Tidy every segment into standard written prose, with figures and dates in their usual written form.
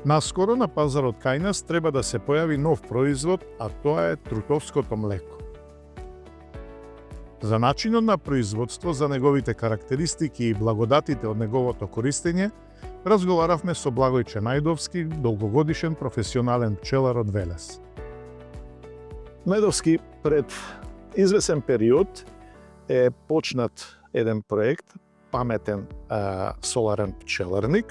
Наскоро на пазарот кај нас треба да се појави нов производ, а тоа е трутовското млеко. За начинот на производство, за неговите карактеристики и благодатите од неговото користење, разговаравме со Благојче Најдовски, долгогодишен професионален пчелар од Велес. Најдовски, пред извесен период е почнат еден проект, паметен соларен пчеларник,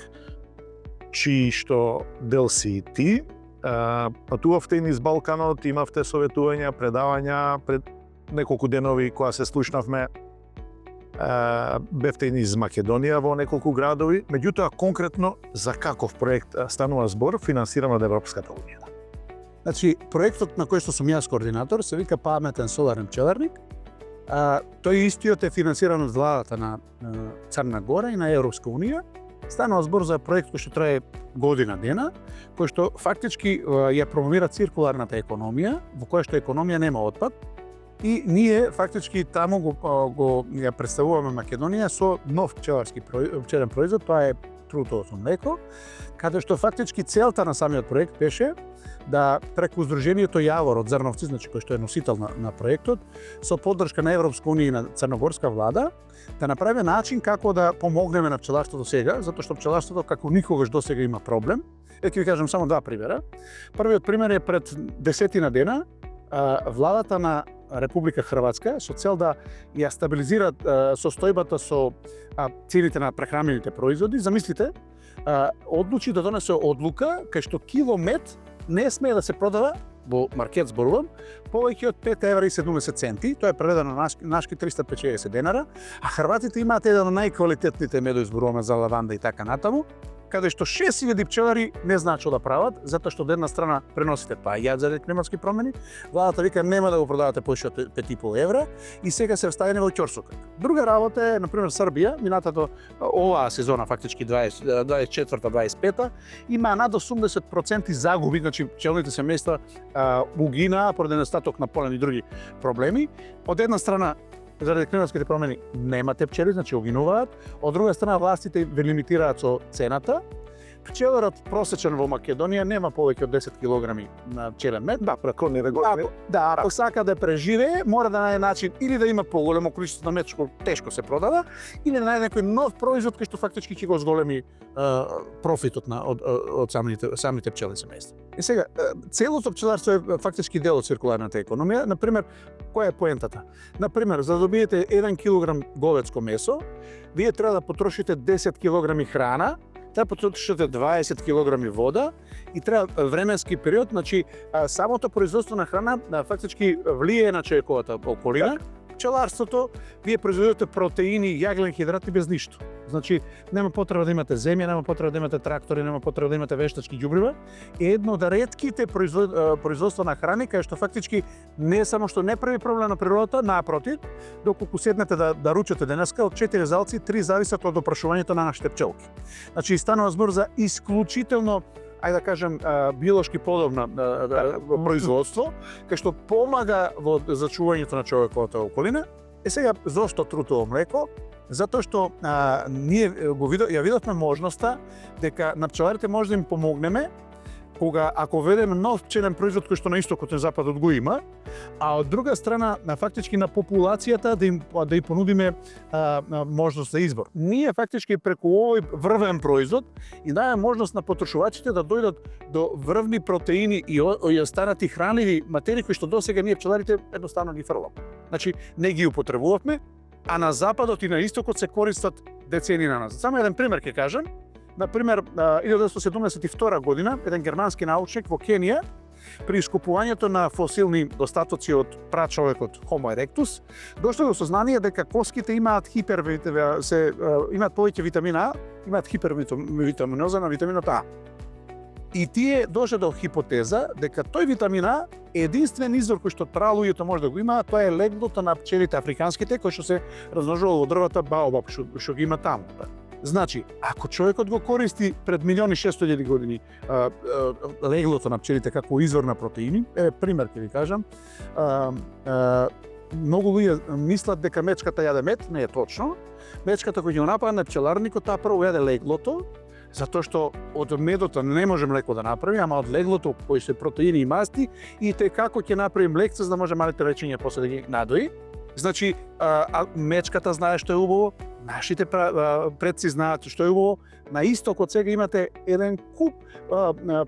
чии што дел си и ти. Патувавте низ Балканот, имавте советувања, предавања, пред неколку денови кога се слушнавме, бевте низ Македонија во неколку градови, меѓутоа конкретно за каков проект станува збор, финансиран од Европската унија? Значи, проектот на кој што сум јас координатор се вика Паметен соларен пчеларник. Тој истиот е финансиран од владата на Црна Гора и на Европска унија. Станува збор за проект кој што трае година дена, кој што фактички ја промовира циркуларната економија, во која што економија нема отпад. И ние фактички таму го ја представуваме Македонија со нов пчелен производ, тоа е трутовото млеко, каде што фактички целта на самиот проект беше да преку Сдруженијето Јавор од Зрновци, значи кој што е носител на проектот, со поддршка на Европска унија и на црногорска влада, да направи начин како да помогнеме на пчеларството сега, затоа што пчеларството како никогаш досега има проблем. Ќе ви кажам само два примера. Првиот пример е пред 10 дена владата на Република Хрватска со цел да ја стабилизира состојбата со цените на прехранените производи, замислите, одлучи да донесе одлука кај што кило мед не смее да се продава, во маркет зборувам, повеќе од 5,70 евра, тоа е преведено на нашки 350 денара, а хрватите имаат еден од најквалитетните медови, зборуваме за лаванда и така натаму, каде што 6000 пчелари не знаат што да прават, затоа што од една страна преносите паѓаат заради климатски промени, владата вика нема да го продавате повеќе од 5,5 евра и сега се вставени во ќорсокак. Друга работа е, например, Србија, минатата оваа сезона, фактички 24-25, има над 80% загуби, значи пчелните семејства угинаа поради недостаток на полен и други проблеми. Од една страна заради климатските промени немате пчели, значи угинуваат. Од друга страна властите ве лимитираат со цената. Пчеларот просечен во Македонија нема повеќе од 10 килограми на пчелен мед. Да, преко не регулира. Ако сака да преживее, мора да најде начин или да има поголемо количество на мед што тешко се продава, или да најде некој нов производ кој што фактички ќе го зголеми профитот од самите пчелни семејства. И сега, целото пчеларство е фактички дел од циркуларната економија. Например, која е поентата? Например, за да добиете 1 килограм говедско месо, вие треба да потрошите 10 килограми храна, треба потрошите 20 килограми вода и треба временски период, значи самото производство на храна фактички влијае на човековата околина. Пчеларството, вие произведувате протеини, јаглен хидрати без ништо. Значи, нема потреба да имате земја, нема потреба да имате трактори, нема потреба да имате вештачки ѓубрива. Едно од ретките производства на храни, кај што фактички не само што не прави проблем на природата, напротив, доколку седнете да ручате денеска, од 4 залци, 3 зависат од опрашувањето на нашите пчелки. Значи, станува збор за исклучително, ајде да кажем, биолошки подобно производство, кај што помага во зачувањето на човековата околина. Сега, зошто трутово млеко? Затоа што ние ја видовме можноста дека на пчеларите може да им помогнеме кога ако ведеме нов пчелен производ кој што на истокот и западот го има, а од друга страна фактички на популацијата да им понудиме можност за избор. Ние фактички преку овој врвен производ и даваме можност на потрошувачите да дојдат до врвни протеини и останати хранливи материи кои што досега ние пчеларите едноставно ги фрламе. Значи не ги употребувавме, а на западот и на истокот се користат децени на нас. Само еден пример ќе кажам. Например, 1972 година, еден германски научник во Кенија, при искупувањето на фосилни остатоци од прачовекот Homo erectus, дошло до сознание дека коските имаат имаат повеќе витамин А, имаат хипервитаминоза на витаминот А. И тие дошле до хипотеза дека тој витамин А е единствен извор кој што луѓето може да го има, тоа е леглото на пчелите африканските кои што се размножувало во дрвата баобаб што ги има таму. Значи, ако човекот го користи пред 1.600.000 години леглото на пчелите како извор на протеини, пример ќе ви кажам, многу луѓе мислат дека мечката јаде мед, не е точно. Мечката кој ќе го нападне пчеларникот, таа прво јаде леглото, затоа што од медот не може млеко да направи, ама од леглото кои се протеини и масти и те како ќе направи млекце за да може малите речиња после да ги надои. Значи, мечката знае што е убаво, нашите предци знаат што е убаво. На истокот сега имате еден куп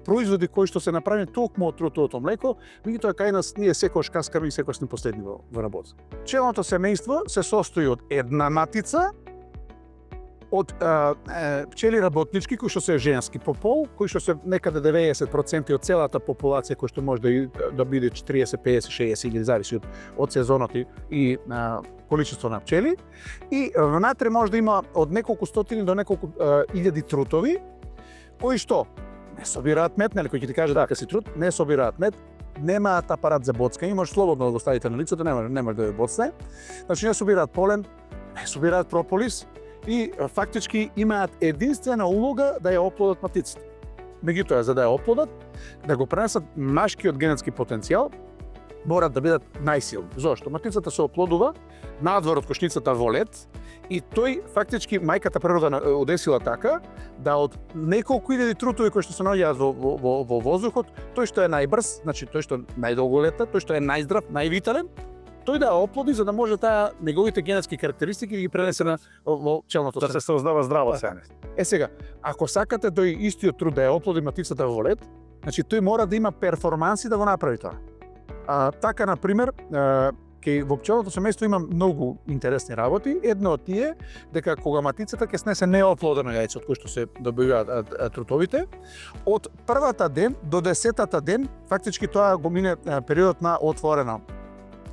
производи кои што се направени токму од трутовото млеко, меѓутоа кај нас ние секогаш каскаме и секогаш сме последни во работа. Пчелното семејство се состои од една матица, од пчели работнички кои што се женски по пол, кои што се некаде 90% од целата популација кој што може да биде 40, 50, 60 или зависи од сезонот и количество на пчели. И внатре може да има од неколку стотини до неколку илјади трутови кои што не собираат мед, нели, кој ќе ти каже дека си трут, не собираат мед, немаат апарат за боцкање, може слободно да го ставите на лицето, не може да ја боцне. Значи не собираат полен, не собираат прополис, и фактички имаат единствена улога да ја оплодат матицата. Меѓутоа, за да ја оплодат, да го пренесат машкиот генетски потенцијал, морат да бидат најсилни. Зошто? Матицата се оплодува надвор од кошницата во лед и тој фактички мајката природа одесила така да од неколку илјади трутови кои што се наоѓаат во воздухот, тој што е најбрз, значи тој што најдолго лета, тој што е најздрав, највитален, тој да оплоди за да може таа неговите генетски карактеристики да ги пренесе во пчелното Да се создава здраво семе. Сега, ако сакате тој истиот труд да ја оплоди матицата во лед, значи тој мора да има перформанси да го направи тоа. Така, например, во пчелното семејство има многу интересни работи. Едно од тие дека кога матицата ќе снесе неоплодено јајце од кој што се добиваат трутовите, од првата ден до 10-та ден, фактички тоа го мине периодот на отворена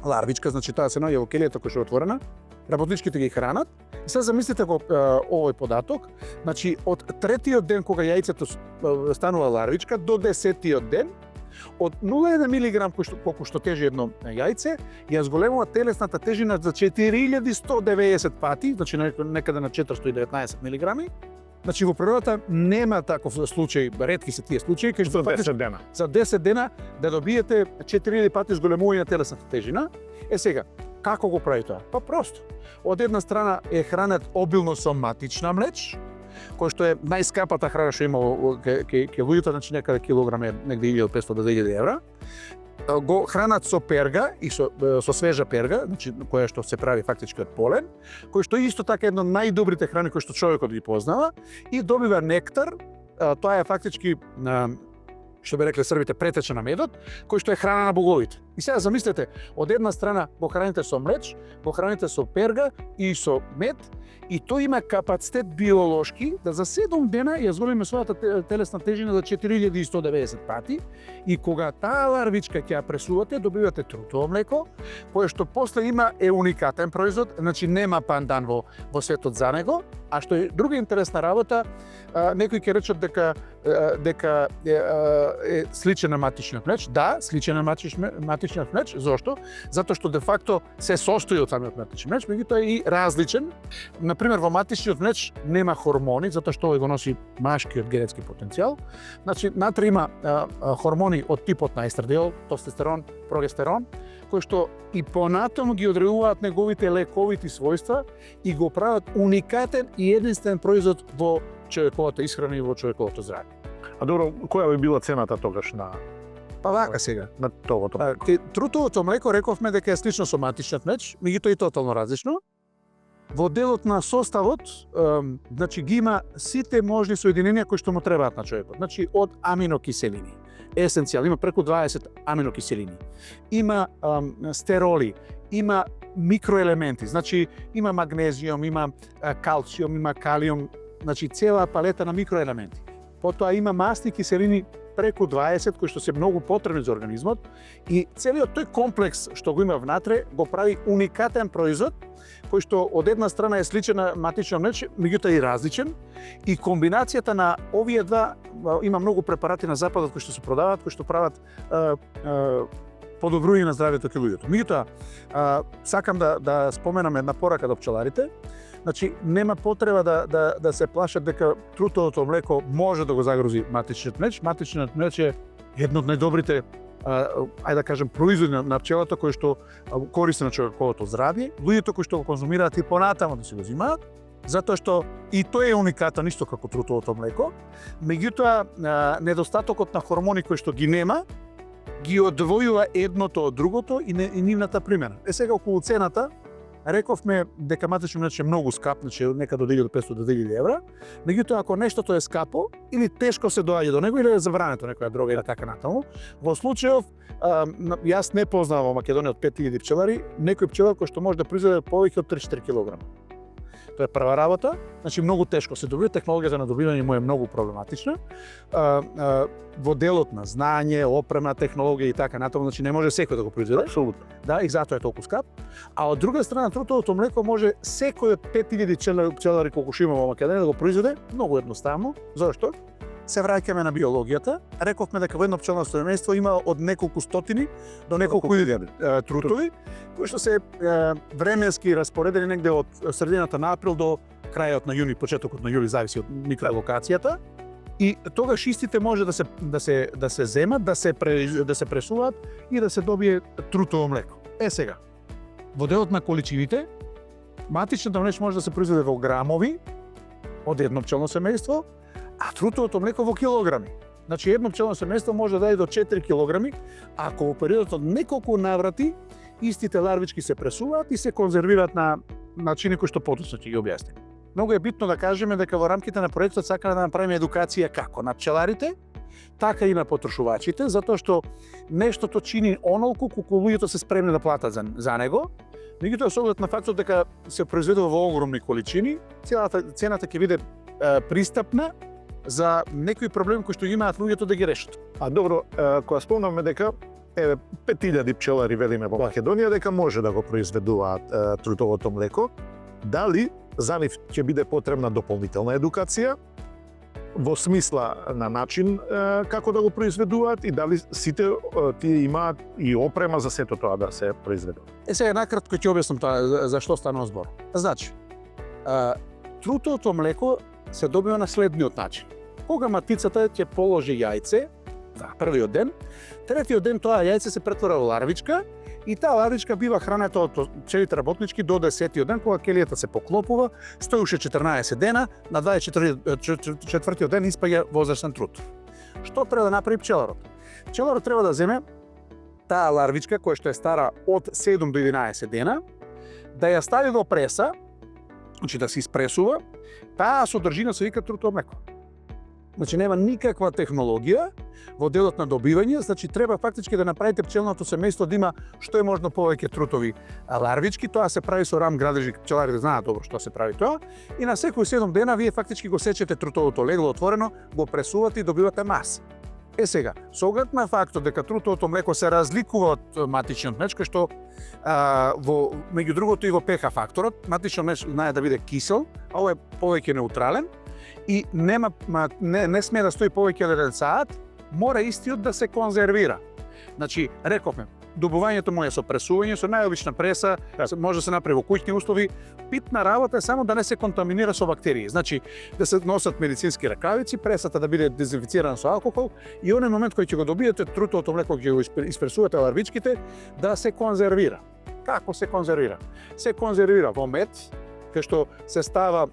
ларвичка, значи таа се наоѓа во келијата која што е отворена, работничките ги хранат. И сега замислите го овој податок, значи од третиот ден кога јајцето станува ларвичка до 10-тиот ден, од 0,1 милиграм колку што тежи едно јајце, ја зголемува телесната тежина за 4190 пати, значи некаде на 419 милиграми. Значи во природата нема таков случај, ретки се тие случаи, кај што За 10 дена. За 10 дена да добиете 4000 пати зголемување на телесната тежина. Сега, како го прави тоа? Па просто. Од една страна е хранет обилно со матична млеч, кој што е најскапата храна што има кај луѓето, значи некаде килограм е негде 1500 до 2000 евра. Го хранат со перга и со свежа перга, значи која што се прави фактички од полен, кој што исто така едно најдобрите храни кои што човекот ги познава, и добива нектар. Тоа е фактички што би рекле србите претеча на медот, кој што е храна на боговите. И сега замислете, од една страна го храните со млеч, го храните со перга и со мед, и тој има капацитет биолошки да за 7 дена ја зголеми својата телесна тежина за 4190 пати, и кога таа ларвичка ќе ја пресувате, добивате трутово млеко, кое што после е уникатен производ, значи нема пандан во светот за него. А што е друга интересна работа, некои ќе речат дека е сличен на матичниот млеч. Да, сличен на матичниот млеч. Зошто? Затоа што де факто се состои од самиот матичен млеч, меѓутоа е и различен. Например, во матичниот млеч нема хормони, затоа што овој го носи машкиот генетски потенцијал. Значи, натре има хормони од типот на естрадиол, тестостерон, прогестерон, кои што и понатаму ги одредуваат неговите лековити својства и го прават уникатен и единствен производ во човековата исхрана и во човековото здравје. А добро, која би била цената тогаш на Па вака сега. на товото? Трутовото млеко рековме дека е слично со матичниот млеч, меѓутоа и тотално различно. Во делот на составот, значи ги има сите можни соединенија кои што му требаат на човекот. Значи од аминокиселини. Есенцијал, има преку 20 аминокиселини. Има стероли, има микроелементи, значи има магнезиум, има калциум, има калиум, значи цела палета на микроелементи. Потоа има масни киселини преку 20 кои што се многу потребни за организмот, и целиот тој комплекс што го има внатре го прави уникатен производ кој што од една страна е сличен на матичниот млеч, меѓутоа и различен, и комбинацијата на овие два, има многу препарати на западот кои што се продаваат, кои што прават подобрување на здравјето кај луѓето. Меѓутоа, сакам да споменам една порака до пчеларите. Значи, нема потреба да се плашат дека трутовото млеко може да го загрози матичниот млеч. Матичниот млеч е едно од најдобрите, ајде да кажем, производи на пчелата кои што користи на човековото здравје. Луѓето кои што го конзумираат и понатаму да си го земаат, затоа што и тој е уникатен исто како трутовото млеко, меѓутоа недостатокот на хормони кои што ги нема, ги одвојува едното од другото и нивната примена. Сега околу цената, рековме дека матичен млечен е многу скап, значи некаде од 1500 до 2000 евра, меѓутоа ако нештото е скапо или тешко се доаѓа до него или е забрането некоја дрога или така натаму, во случајов јас не познавам во Македонија од 5000 пчелари некој пчелар кој што може да произведе повеќе од 3-4 кг. Тоа е прва работа, значи многу тешко се добива, технологијата на добивање му е многу проблематична. Во делот на знање, опрема, технологија и така натаму, значи не може секој да го произведе. Апсолутно. Да, и затоа е толку скап. А од друга страна, трутовото млеко може секој од 5000 пчелари колку што има во Македонија да го произведе многу едноставно. Зошто? Се враќаме на биологијата. Рековме дека во едно пчелно семејство има од неколку стотини до неколку илјади трутови, кои што се временски распоредени негде од средината на април до крајот на јуни, почетокот на јули, зависи од микролокацијата. И тогаш истите може да се земат, да се пресуваат и да се добие трутово млеко. Сега, во делот на количините, матичната млеч може да се произведе во грамови од едно пчелно семејство, а трутовото млеко во килограми. Значи едно пчелно семејство може да даде до 4 килограми, ако во периодот од неколку наврати истите ларвички се пресуваат и се конзервираат на начини кои што потоцно ќе ги објасним. Многу е битно да кажеме дека во рамките на проектот сакаме да направиме едукација како на пчеларите, така и на потрошувачите, затоа што нештото чини онолку колку луѓето се спремни да платат за него. Меѓутоа со оглед на фактот дека се произведува во огромни количини, цената ќе биде пристапна за некои проблеми кои што ги имаат луѓето да ги решат. А добро, кога спомнаме дека 5000 пчелари велиме во Македонија дека може да го произведуваат трутовото млеко, дали за нив ќе биде потребна дополнителна едукација во смисла на начин како да го произведуваат и дали сите тие имаат и опрема за сето тоа да се произведува? Сега накратко ќе објаснам тоа за што станува збор. Значи, трутовото млеко се добива на следниот начин. Кога матицата ќе положи јајце, првиот ден, третиот ден тоа јајце се претвора во ларвичка и таа ларвичка бива хранета од пчелите работнички до 10-тиот ден, кога келијата се поклопува, стои уште 14 дена, на 24-тиот ден испаѓа возрастен трут. Што треба да направи пчеларот? Пчеларот треба да земе таа ларвичка која што е стара од 7 до 11 дена, да ја стави во преса, значи да се испресува, таа содржина се вика трутово млеко. Значи нема никаква технологија во делот на добивање, значи треба фактички да направите пчелното семејство да има што е можно повеќе трутови ларвички, тоа се прави со рам градежи, пчеларите знаат добро што се прави тоа, и на секој 7 дена вие фактички го сечете трутовото легло отворено, го пресувате и добивате маса. Сега, со оглед на фактот дека трутовото млеко се разликува од матичниот млеч, кој што меѓу другото и во pH факторот, матичниот млеч знае да биде кисел, а ова е повеќе неутрален и не смее да стои повеќе од 1 саат, мора истиот да се конзервира. Значи, рековме, добувањето му е со пресување, со најобична преса, може да се направи во куќни услови. Битна работа е само да не се контаминира со бактерии. Значи, да се носат медицински ракавици, пресата да биде дезинфицирана со алкохол и онен момент кој ќе го добиете трутовото млеко, ќе го испресувате ларвичките, да се конзервира. Како се конзервира? Се конзервира во мед, кај што се става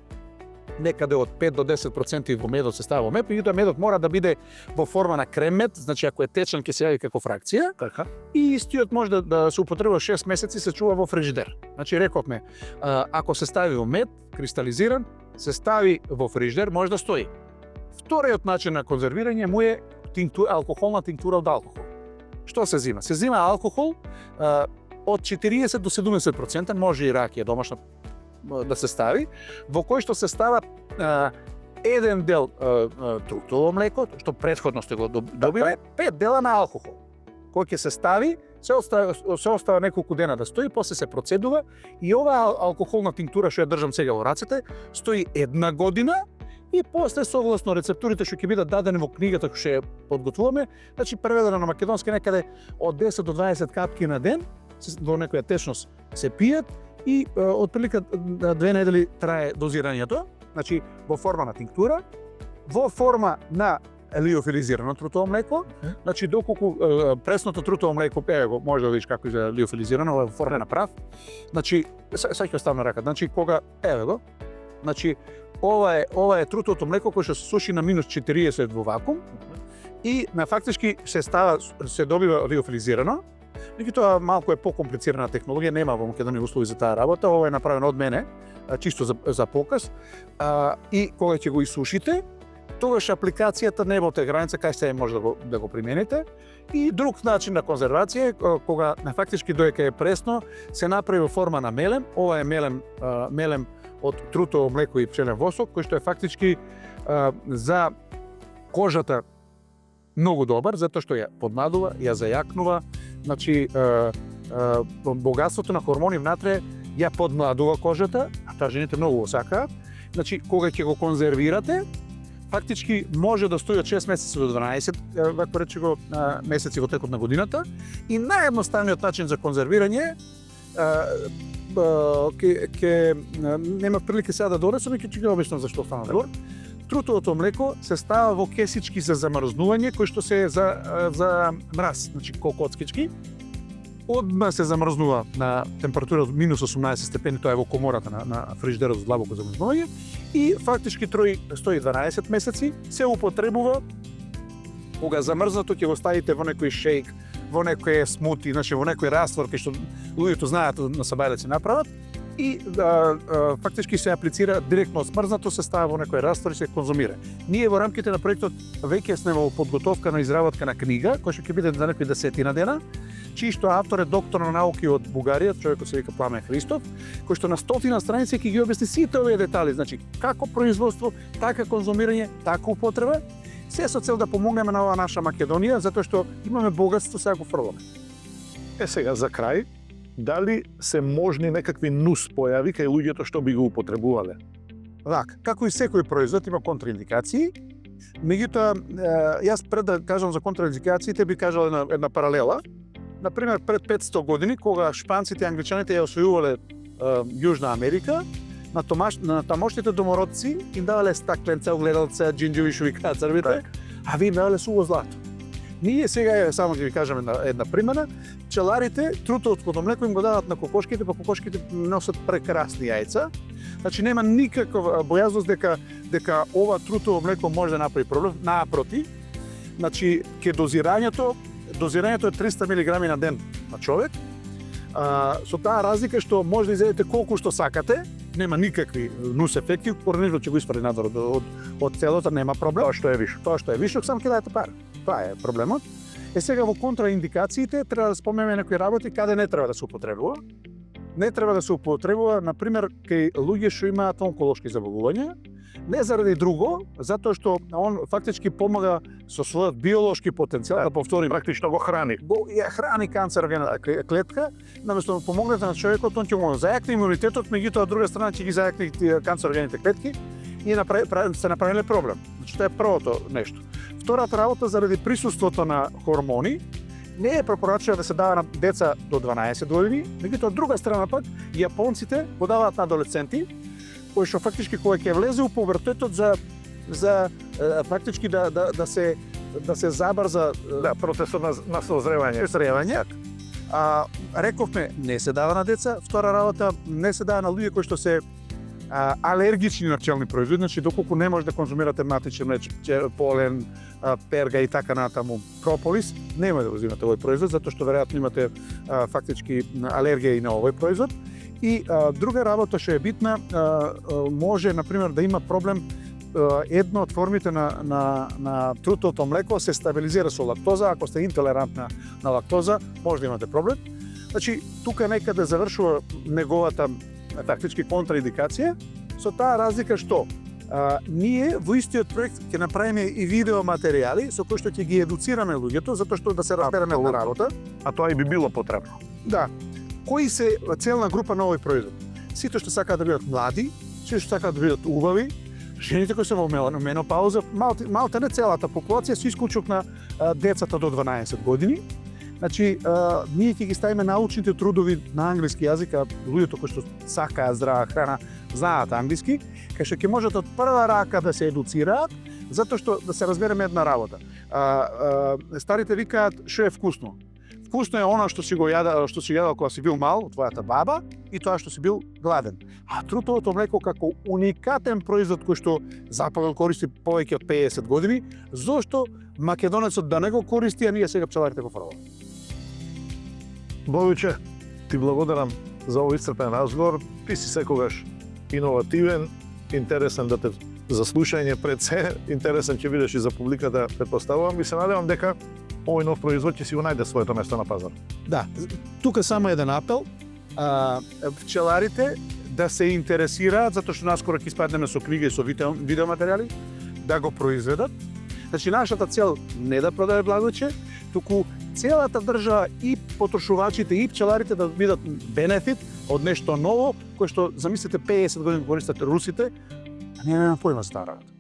некаде од 5 до 10% во медот се става во мед, меѓутоа медот мора да биде во форма на крем мед, значи ако е течен ќе се јави како фракција. Така. И истиот може да се употребува 6 месеци, се чува во фрижидер. Значи рековме, ако се стави во мед, кристализиран, се стави во фрижидер, може да стои. Вториот начин на конзервирање му е алкохолна тинктура од алкохол. Што се зима? Се зима алкохол од 40 до 70%, може и ракија домашна да се стави, во кој што се става еден дел трутово млеко, што претходно сте го добиле, 5 дела на алкохол, кој ќе се стави, се остава неколку дена да стои, после се процедува и оваа алкохолна тинктура што ја држам сега во рацете, стои 1 година и после согласно рецептурите што ќе бидат дадени во книгата која ќе подготвуваме, значи преведено на македонски некаде од 10 до 20 капки на ден, во некоја течност се пијат и отприлика 2 недели трае дозирањето, значи во форма на тинктура, во форма на лиофилизирано трутово млеко, значи доколку пресното трутово млеко, го може да видиш како изгледа лиофилизирано, во форма на прав. Значи сега ќе оставам на рака. Значи кога го Значи, ова е трутовото млеко кое што се суши на минус 40 во вакуум и на фактички се добива лиофилизирано. Меѓутоа малку е покомплицирана технологија, нема во Македонија услови за таа работа, ова е направено од мене, чисто за показ. И кога ќе го исушите, тогаш апликацијата небото е граница кај се може да го примените. И друг начин на конзервација е кога на фактички доека е пресно, се направи во форма на мелем. Ова е мелем од трутово млеко и пчелен восок, кој што е фактички за кожата многу добар, затоа што ја подмладува, ја зајакнува. Значи, богатството на хормони внатре ја подмладува кожата, а таа жените многу го сакаат. Значи, кога ќе го конзервирате, фактички може да стои од 6 месеци до 12, вако рече го, месеци во текот на годината. И наједноставниот начин за конзервирање нема прилика сега да донесам, ќе ќе ги објаснам зашто стана збор. Трутовото млеко се става во кесички за замрзнување, кои што се за мраз, значи коцкички. Одма се замрзнува на температура од минус 18 степени, тоа е во комората на фриждерот за длабоко замрзнување, и фактички стои 12 месеци, се употребува кога замрзнато ќе го ставите во некој шейк, во некој смути, значи во некој раствор кај што луѓето знаат на сабајле да се направат, и фактички се аплицира директно смрзнато, се става во некој раствор и се конзумира. Ние во рамките на проектот веќе сме во подготовка на изработка на книга, која што ќе биде за некои 10 дена, чиј што автор е доктор на науки од Бугарија, човекот се вика Пламен Христов, кој што на 100 страници ќе ги објасни сите овие детали, значи како производство, така конзумирање, така употреба, се со цел да помогнеме на оваа наша Македонија, затоа што имаме богатство, сега го фрламе. Сега за крај, дали се можни некакви нус појави кај луѓето што би го употребувале? Така, како и секој производ има контраиндикации, меѓутоа јас пред да кажам за контраиндикациите би кажал една паралела. Например, пред 500 години, кога шпанците и англичаните ја освојувале Јужна Америка, на тамошните домородци им давале стакленца, огледалца, џинџеви, што викаат црвите, а ви им давале суво злато. Ние сега, само ќе ви кажам една примера, пчеларите трутовото млеко им го дават на кокошките, па кокошките носат прекрасни јајца. Значи нема никаква бојазност дека ова трутово млеко може да направи проблем, напротив. Значи ке дозирањето е 300 мг на ден на човек. Со таа разлика што може да изедете колку што сакате, нема никакви нус ефекти, организмот ќе го испари надвор од целото, нема проблем. Тоа што е вишок, само ќе даде пара. Тоа е проблемот. Сега во контраиндикациите треба да спомнеме некои работи каде не треба да се употребува. Не треба да се употребува, например, кај луѓе што имаат онколошки заболувања, не заради друго, затоа што он фактички помага со својот биолошки потенцијал, да повторим, практично го храни. Ја храни канцерогена клетка, наместо да помогнете на човекот, он ќе го зајакне имунитетот, меѓутоа од друга страна ќе ги зајакне тие канцерогените клетки и се направиле проблем. Значи тоа е првото нешто. Втората работа, заради присуството на хормони, не е препорачено да се дава на деца до 12 години, меѓутоа од друга страна пак јапонците го даваат на адолесценти, кои што фактички кога ќе влезе у пубертетот за фактички да се забрза процесот на созревање. Рековме, не се дава на деца. Втора работа, не се дава на луѓе кои што се алергични на пчелни производи, значи доколку не може да конзумирате матичен млеч, полен, перга и така натаму, прополис, нема да го взимате овој производ, затоа што веројатно имате фактички алергија и на овој производ. И друга работа што е битна, може, например, да има проблем, една од формите на трутовото млеко се стабилизира со лактоза. Ако сте интолерантна на лактоза, може да имате проблем. Значи, тука некаде завршува неговата фактички контраиндикација, со таа разлика што ние во истиот проект ќе направиме и видео материјали со кои што ќе ги едуцираме луѓето, затоа што да се разбереме на работа. А тоа и би било потребно. Да. Кои се целна група на овој производ? Сите што сакаат да бидат млади, сите што сакаат да бидат убави, жените кои се во менопауза, малте не целата популација, со исклучок на децата до 12 години. Значи, ние ќе ги ставиме научните трудови на англиски јазик, а луѓето кои што сакаат здрава храна, знаат англиски, кај што ќе можат од прва рака да се едуцираат, затоа што да се разбереме една работа. Старите викаат што е вкусно. Вкусно е она што си јадал кога си бил мал, од твојата баба, и тоа што си бил гладен. А трутовото млеко како уникатен производ кој што Запад користи повеќе од 50 години, зошто македонецот да не го користи, а ние сега пчеларите го фрламе? Богуче, ти благодарам за овој исцрпен разговор. Ти си секогаш иновативен, интересен да те за слушање, пред се интересен ќе бидеш и за публиката, претпоставувам, и се надевам дека овој нов производ ќе си го најде своето место на пазар. Да, тука само еден апел, пчеларите да се интересираат, затоа што наскоро ќе испаднеме со книга и со видеоматеријали, да го произведат. Значи, нашата цел не да продаде благоче, туку целата држава и потрошувачите и пчеларите да бидат бенефит од нешто ново, кое што, замислите, 50 години користат русите, а ние немаме појма за таа работа.